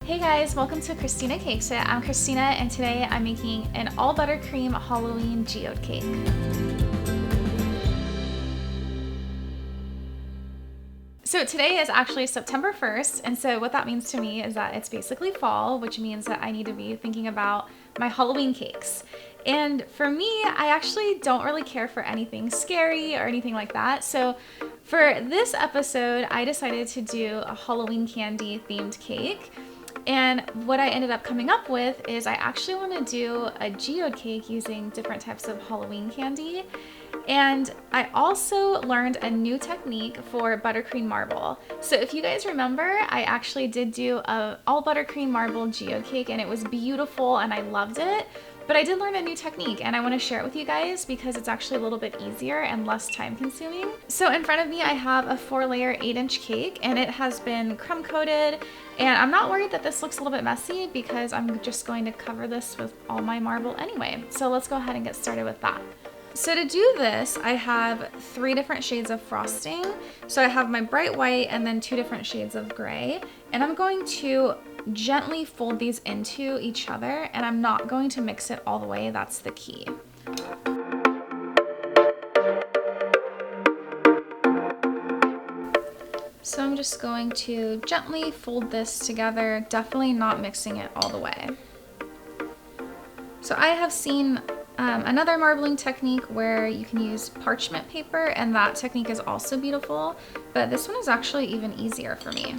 Hey guys, welcome to Christina Cakes It. I'm Christina and today I'm making an all buttercream Halloween geode cake. So today is actually September 1st, and so what that means to me is that it's basically fall, which means that I need to be thinking about my Halloween cakes. And for me, I actually don't really care for anything scary or anything like that. So for this episode, I decided to do a Halloween candy themed cake. And what I ended up coming up with is I actually want to do a geode cake using different types of Halloween candy. And I also learned a new technique for buttercream marble. So if you guys remember, I actually did do a all buttercream marble geode cake and it was beautiful and I loved it. But I did learn a new technique and I want to share it with you guys because it's actually a little bit easier and less time consuming. So in front of me I have a 4-layer 8-inch cake and it has been crumb coated, and I'm not worried that this looks a little bit messy because I'm just going to cover this with all my marble anyway. So let's go ahead and get started with that. So to do this, I have 3 different shades of frosting. So I have my bright white and then 2 different shades of gray. And I'm going to gently fold these into each other, and I'm not going to mix it all the way. That's the key. So I'm just going to gently fold this together, definitely not mixing it all the way. So I have seen another marbling technique where you can use parchment paper, and that technique is also beautiful, but this one is actually even easier for me.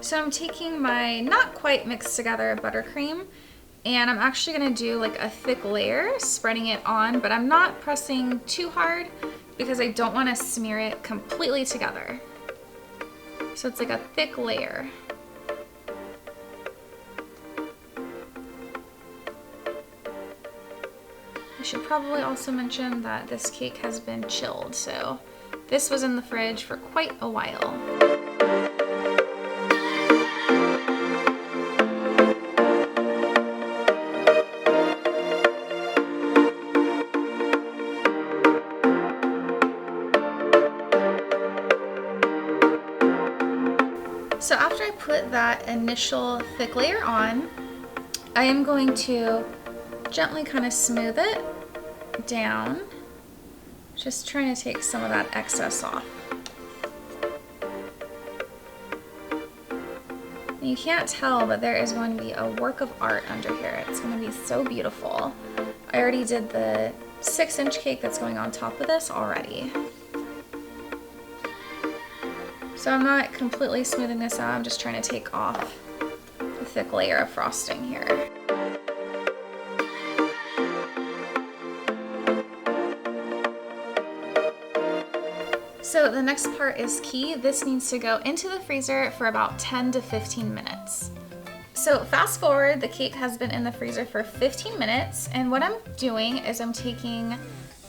So I'm taking my not quite mixed together buttercream, and I'm actually gonna do like a thick layer, spreading it on, but I'm not pressing too hard because I don't wanna smear it completely together. So it's like a thick layer. I should probably also mention that this cake has been chilled, so this was in the fridge for quite a while. So after I put that initial thick layer on, I am going to gently kind of smooth it down, just trying to take some of that excess off. And you can't tell, but there is going to be a work of art under here. It's going to be so beautiful. I already did the 6-inch cake that's going on top of this already. So I'm not completely smoothing this out, I'm just trying to take off the thick layer of frosting here. So the next part is key. This needs to go into the freezer for about 10 to 15 minutes. So fast forward, the cake has been in the freezer for 15 minutes, and what I'm doing is I'm taking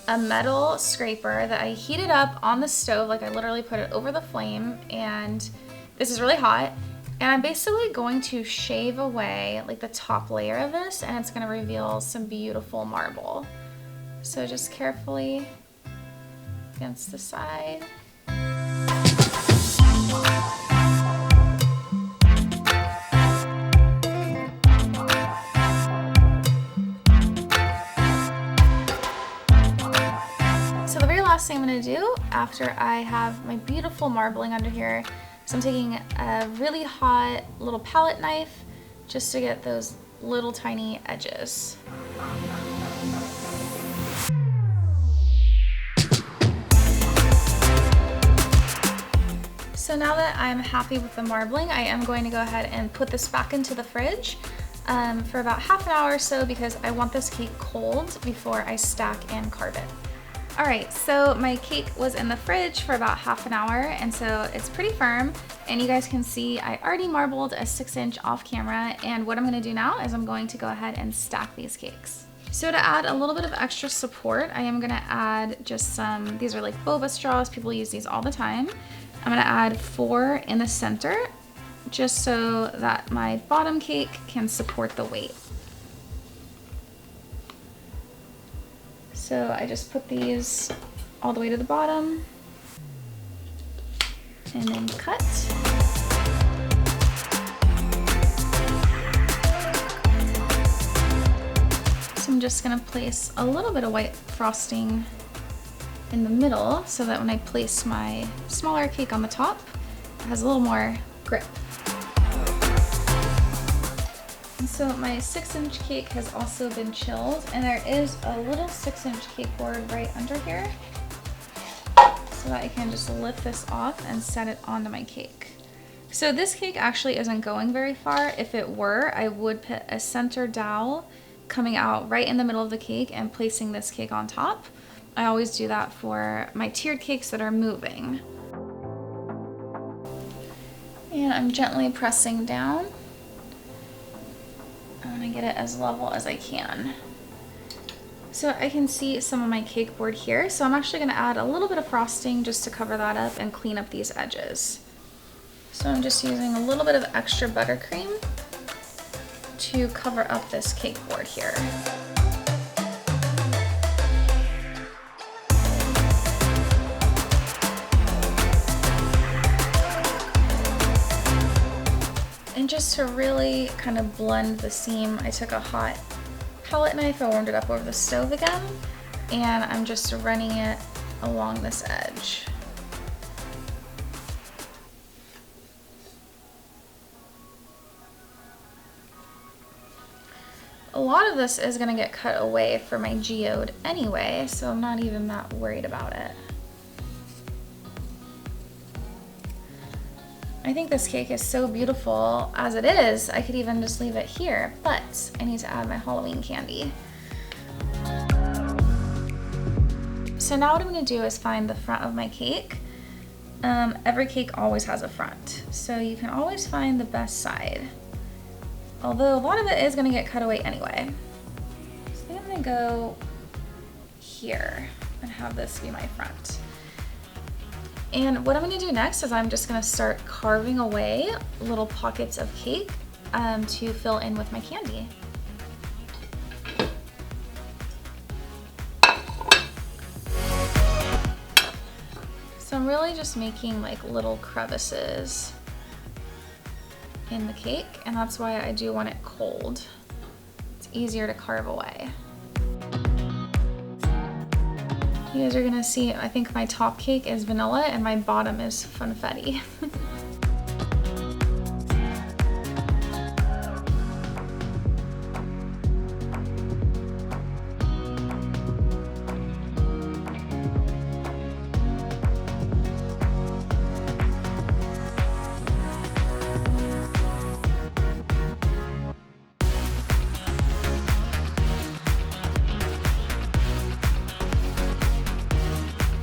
a metal scraper that I heated up on the stove, like I literally put it over the flame, and this is really hot, and I'm basically going to shave away like the top layer of this, and it's going to reveal some beautiful marble. So just carefully against the side. So the very last thing I'm going to do after I have my beautiful marbling under here is I'm taking a really hot little palette knife just to get those little tiny edges. So now that I'm happy with the marbling, I am going to go ahead and put this back into the fridge for about half an hour or so because I want this cake cold before I stack and carve it. Alright, so my cake was in the fridge for about half an hour, and so it's pretty firm, and you guys can see I already marbled a 6-inch off camera, and what I'm going to do now is I'm going to go ahead and stack these cakes. So to add a little bit of extra support, I am going to add just some, these are like boba straws, people use these all the time. I'm going to add 4 in the center, just so that my bottom cake can support the weight. So I just put these all the way to the bottom and then cut. just gonna place a little bit of white frosting in the middle so that when I place my smaller cake on the top, it has a little more grip. And so my 6-inch cake has also been chilled, and there is a little 6-inch cake board right under here so that I can just lift this off and set it onto my cake. So this cake actually isn't going very far. If it were, I would put a center dowel coming out right in the middle of the cake and placing this cake on top. I always do that for my tiered cakes that are moving. And I'm gently pressing down. I want to get it as level as I can. So I can see some of my cake board here. So I'm actually going to add a little bit of frosting just to cover that up and clean up these edges. So I'm just using a little bit of extra buttercream to cover up this cake board here. And just to really kind of blend the seam, I took a hot palette knife, I warmed it up over the stove again, and I'm just running it along this edge. A lot of this is going to get cut away for my geode anyway, so I'm not even that worried about it. I think this cake is so beautiful as it is. I could even just leave it here, but I need to add my Halloween candy. So now what I'm going to do is find the front of my cake. Every cake always has a front, so you can always find the best side. Although a lot of it is going to get cut away anyway. So I think I'm going to go here and have this be my front. And what I'm going to do next is I'm just going to start carving away little pockets of cake to fill in with my candy. So I'm really just making like little crevices in the cake, and that's why I do want it cold. It's easier to carve away. You guys are gonna see, I think my top cake is vanilla and my bottom is funfetti.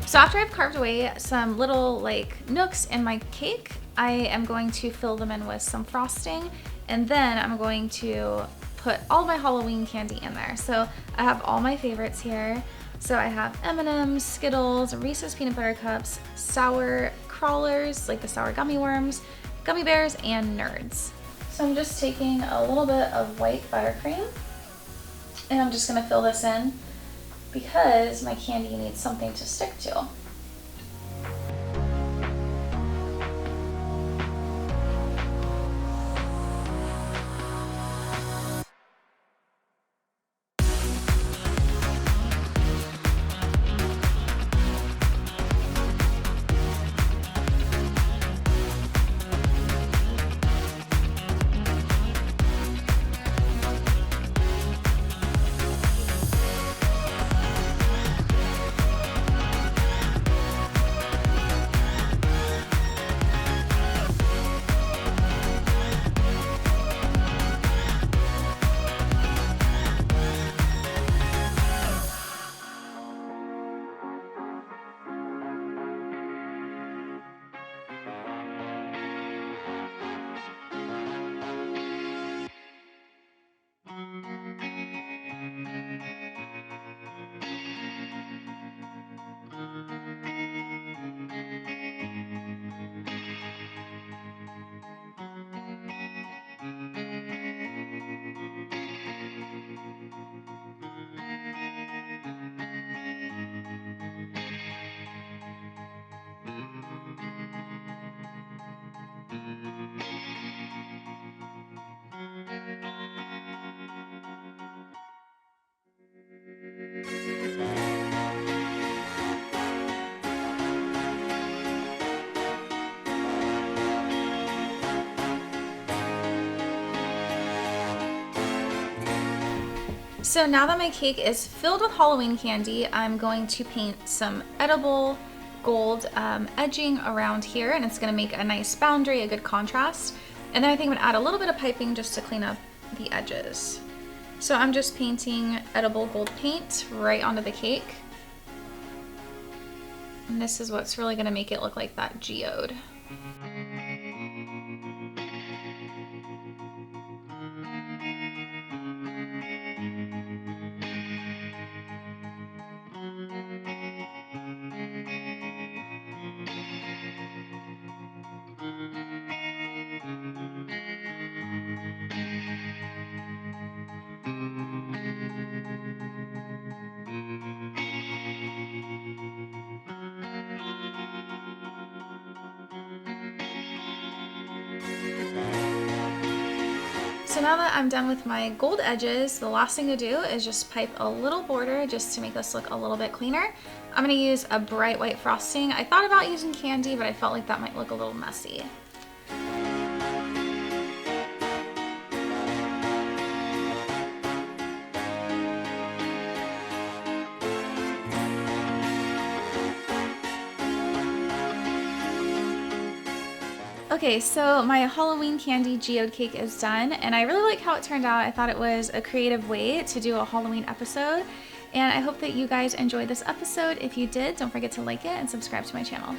So after I've carved away some little like nooks in my cake, I am going to fill them in with some frosting, and then I'm going to put all my Halloween candy in there. So I have all my favorites here. So I have M&M's, Skittles, Reese's Peanut Butter Cups, sour crawlers, like the sour gummy worms, gummy bears, and Nerds. So I'm just taking a little bit of white buttercream, and I'm just gonna fill this in because my candy needs something to stick to. So now that my cake is filled with Halloween candy, I'm going to paint some edible gold edging around here, and it's gonna make a nice boundary, a good contrast. And then I think I'm gonna add a little bit of piping just to clean up the edges. So I'm just painting edible gold paint right onto the cake. And this is what's really gonna make it look like that geode. So now that I'm done with my gold edges, the last thing to do is just pipe a little border just to make this look a little bit cleaner. I'm gonna use a bright white frosting. I thought about using candy, but I felt like that might look a little messy. Okay, so my Halloween candy geode cake is done, and I really like how it turned out. I thought it was a creative way to do a Halloween episode, and I hope that you guys enjoyed this episode. If you did, don't forget to like it and subscribe to my channel.